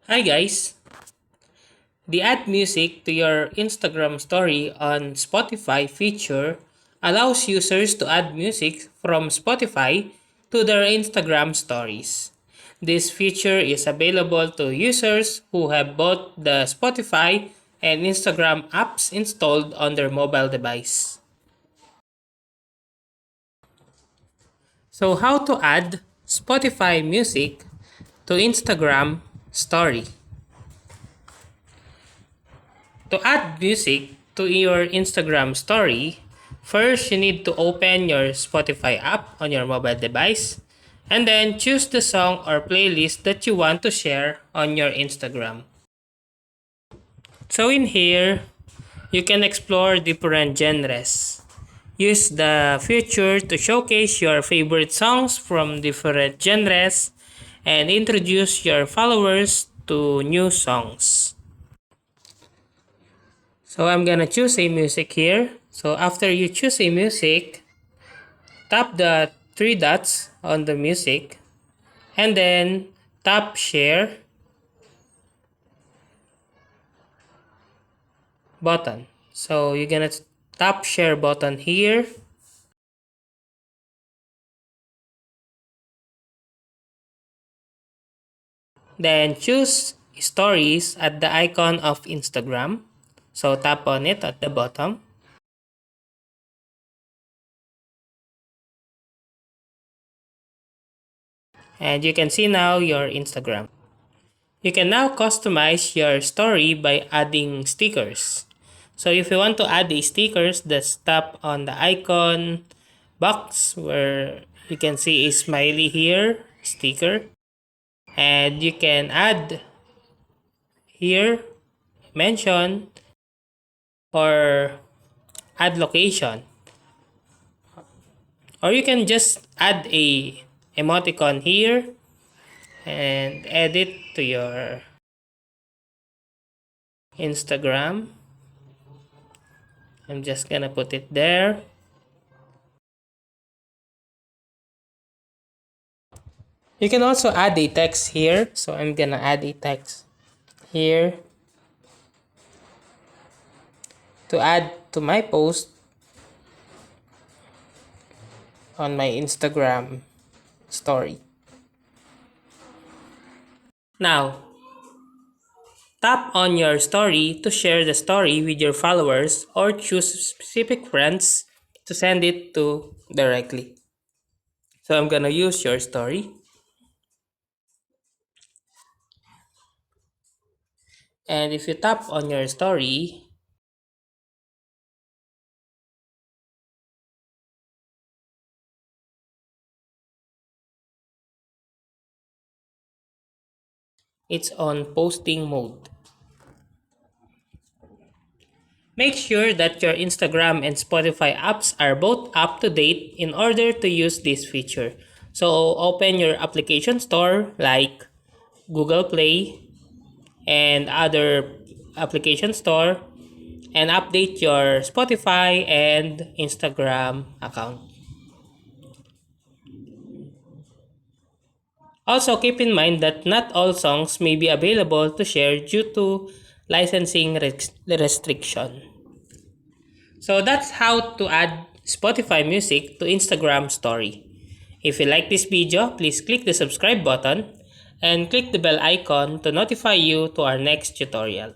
Hi guys! The Add Music to your Instagram story on Spotify feature allows users to add music from Spotify to their Instagram stories. This feature is available to users who have both the Spotify and Instagram apps installed on their mobile device. So, how to add Spotify music to Instagram story? To add music to your Instagram story, first you need to open your Spotify app on your mobile device and then choose the song or playlist that you want to share on your Instagram. So in here, you can explore different genres. Use the feature to showcase your favorite songs from different genres and introduce your followers to new songs. So I'm gonna choose a music here. So after you choose a music, tap the three dots on the music and then tap share button. So you're gonna tap share button here. Then choose stories at the icon of Instagram. So tap on it at the bottom. And you can see now your Instagram. You can now customize your story by adding stickers. So if you want to add the stickers, just tap on the icon box where you can see a smiley here sticker. And you can add here, mention, or add location. Or you can just add a emoticon here and add it to your Instagram. I'm just gonna put it there. You can also add a text here. So I'm gonna add a text here to add to my post on my Instagram story. Now, tap on your story to share the story with your followers or choose specific friends to send it to directly. So I'm gonna use your story. And if you tap on your story, it's on posting mode. Make sure that your Instagram and Spotify apps are both up to date in order to use this feature. So open your application store like Google Play and other application store and update your Spotify and Instagram account. Also keep in mind that not all songs may be available to share due to licensing restriction. So that's how to add Spotify music to Instagram story. If you like this video, please click the subscribe button and click the bell icon to notify you to our next tutorial.